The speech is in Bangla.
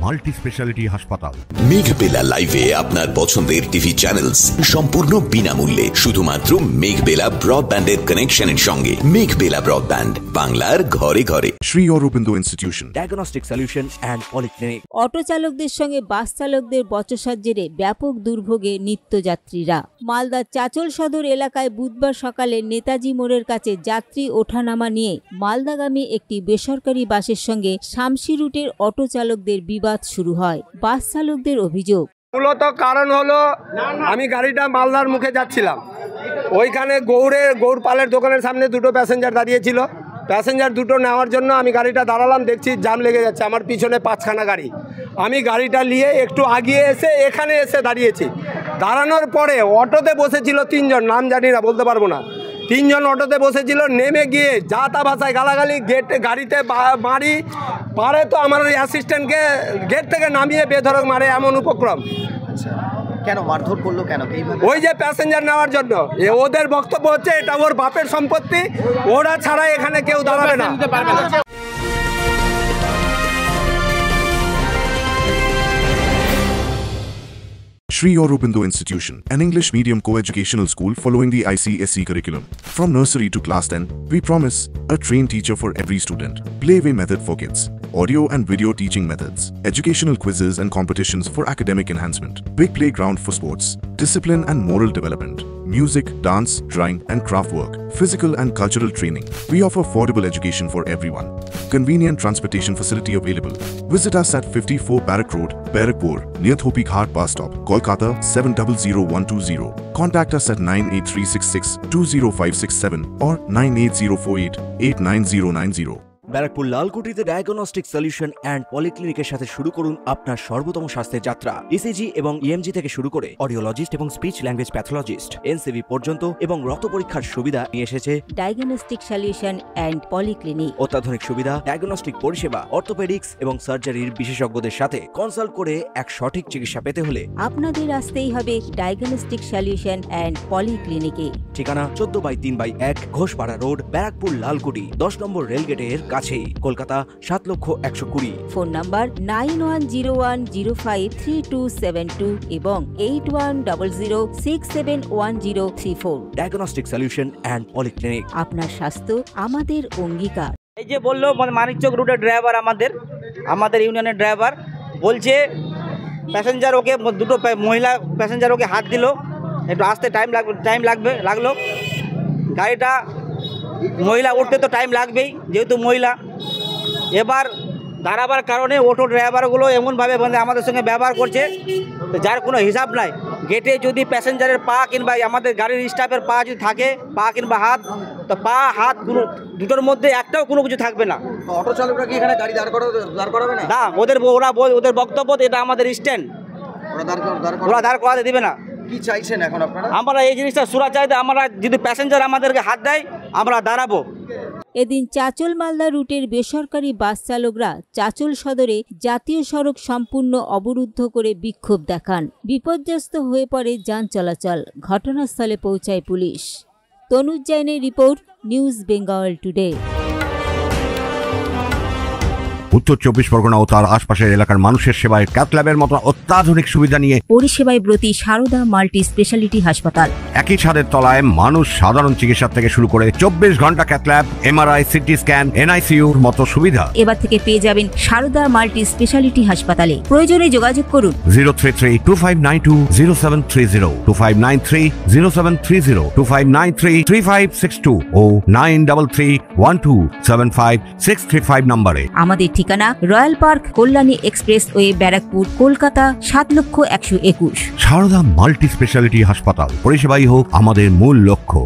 মাল্টি স্পেশালিটি হাসপাতাল। মেঘবেলা লাইভে আপনার পছন্দের টিভি চ্যানেলস সম্পূর্ণ বিনামূল্যে শুধুমাত্র মেঘবেলা ব্রডব্যান্ডের কানেকশনের সঙ্গে। মেঘবেলা ব্রডব্যান্ড, বাংলার ঘরে ঘরে। Shri Aurobindo institution, diagnostic solution and polyclinic. Auto চালকদের সঙ্গে বাস চালকদের বচসার জেরে ব্যাপক দুর্ভোগে নিত্যযাত্রীরা। মালদার চাচল সদর এলাকায় বুধবার সকালে নেতাজি মোড়ের কাছে যাত্রী ওঠানামা নিয়ে মালদাগামী একটি বেসরকারি বাসের সঙ্গে শামসি রুটের অটো চালকদের বিবাদ শুরু হয়। বাস চালকদের অভিযোগ, মূলত কারণ হলো আমি গাড়িটা মালদার মুখে যাচ্ছিলাম, ওইখানে গৌরপালের দোকানের সামনে দুটো প্যাসেঞ্জার দাঁড়িয়েছিল। প্যাসেঞ্জার দুটো নেওয়ার জন্য আমি গাড়িটা দাঁড়ালাম, দেখছি জাম লেগে যাচ্ছে। আমার পিছনে 5খানা গাড়ি। আমি গাড়িটা নিয়ে একটু আগিয়ে এসে এখানে এসে দাঁড়িয়েছি। দাঁড়ানোর পরে অটোতে বসেছিল 3 জন, নাম জানি না, বলতে পারবো না। 3 জন অটোতে বসেছিল, নেমে গিয়ে যা তা ভাষায় গালাগালি, গাড়িতে মারি পারে তো আমার ওই অ্যাসিস্ট্যান্টকে গেট থেকে নামিয়ে বেধড়ক মারে, এমন উপক্রম। কেন মারধর করলো কেন? ওই যে প্যাসেঞ্জার নেওয়ার জন্য। ওদের বক্তব্য হচ্ছে এটা ওর বাপের সম্পত্তি, ওরা ছাড়া এখানে কেউ দাঁড়াবে না। Sri Aurobindo Institution, an English medium co-educational school following the ICSE curriculum. From nursery to class 10, we promise a trained teacher for every student, playway method for kids, audio and video teaching methods, educational quizzes and competitions for academic enhancement, big playground for sports, discipline and moral development, music, dance, drawing and craft work, physical and cultural training. We offer affordable education for everyone. Convenient transportation facility available. Visit us at 54 Barrack Road, Barakpur, near Thopi Ghat bus stop, Kolkata 700120. Contact us at 98366 20567 or 98048 89090. Barrackpore লালকুটিতে ডায়াগনস্টিক সলিউশন অ্যান্ড পলিক্লিনিকের সাথে শুরু করুন আপনার সর্বোত্তম স্বাস্থ্যের যাত্রা। ইসিজি এবং ইএমজি থেকে শুরু করে অডিওলজিস্ট এবং স্পিচ ল্যাঙ্গুয়েজ প্যাথোলজিস্ট, এনসিভি পর্যন্ত এবং রক্ত পরীক্ষার সুবিধা নিয়ে এসেছে ডায়াগনস্টিক সলিউশন অ্যান্ড পলিক্লিনিক। অত্যাধুনিক সুবিধা, ডায়াগনস্টিক পরিষেবা, অর্থোপেডিক্স এবং সার্জারির বিশেষজ্ঞদের সাথে কনসাল্ট করে এক সঠিক চিকিৎসা পেতে হলে আপনাদের আসতেই হবে ডায়াগনস্টিক সলিউশন অ্যান্ড পলিক্লিনিকে। ঠিকানা 14/3/1 ঘোষপাড়া রোড, ব্যারাকপুর লালকুটি, 10 নম্বর রেলগেটের কাছেই, কলকাতা 7,120,000। ফোন নাম্বার 9101053272 এবং 8100671034। Diagnostic solution and polyclinic. আপনার স্বাস্থ্য আমাদের অঙ্গীকার। এই যে বললো মানিকচক রুটের ড্রাইভার, আমাদের ইউনিয়নের ড্রাইভার বলছে প্যাসেঞ্জার ওকে, দুটো মহিলা প্যাসেঞ্জার ওকে হাত দিল, একটু আসতে লাগলো। গাড়িটা মহিলা উঠতে তো টাইম লাগবেই, যেহেতু মহিলা। এবার দাঁড়াবার কারণে অটো ড্রাইভারগুলো এমনভাবে আমাদের সঙ্গে ব্যবহার করছে যার কোনো হিসাব নাই। গেটে যদি প্যাসেঞ্জারের পা কিংবা আমাদের গাড়ির স্টাফের পা যদি থাকে, পা কিংবা হাত, তো পা হাত কোনো দুটোর মধ্যে একটাও কোনো কিছু থাকবে না। অটো চালকরা কি এখানে গাড়ি দাঁড় করাবে না? না, ওদের বক্তব্য এটা আমাদের স্ট্যান্ড, ওরা দাঁড় করাতে দিবে না। কি চাইছেন এখন আপনারা? আমরা এই জিনিসটা সুরা চাইতে, আমরা যদি প্যাসেঞ্জার আমাদেরকে হাত দেয় আমরা দাঁড়াবো। এদিন চাচল মালদা রুটের বেসরকারি বাস চালকরা চাচল সদরে জাতীয় সড়ক সম্পূর্ণ অবরুদ্ধ করে বিক্ষোভ দেখান। বিপর্যস্ত হয়ে পড়ে যান চলাচল। ঘটনাস্থলে পৌঁছায় পুলিশ। তনুজ জৈনের রিপোর্ট, নিউজ বেঙ্গল টুডে। উত্তর 24 পরগনা ও তার আশপাশের এলাকার মানুষের সেবায় ক্যাথ ল্যাবের মতো অত্যাধুনিক সুবিধা নিয়ে পরিষেবায় ব্রতী সারদা মাল্টি স্পেশালিটি হাসপাতাল। একই ছাদের তলায় মানুষ সাধারণ চিকিৎসা থেকে শুরু করে 24 ঘন্টা cath lab, MRI, CT scan, এনআইসিইউর মতো সুবিধা এবার থেকে পেয়ে যাবেন সারদা মাল্টি স্পেশালিটি হাসপাতালে। প্রয়োজনে যোগাযোগ করুন 033-2592-0730, 2593-0730, 2593-3562 ও 9331275635 নম্বরে। আমাদের ঠিকানা royal park, Kalyani expressway, Barrackpore, Kolkata 7,121,000। Sarada multi speciality হাসপাতাল, পরিষেবাই হোক আমাদের মূল লক্ষ্য।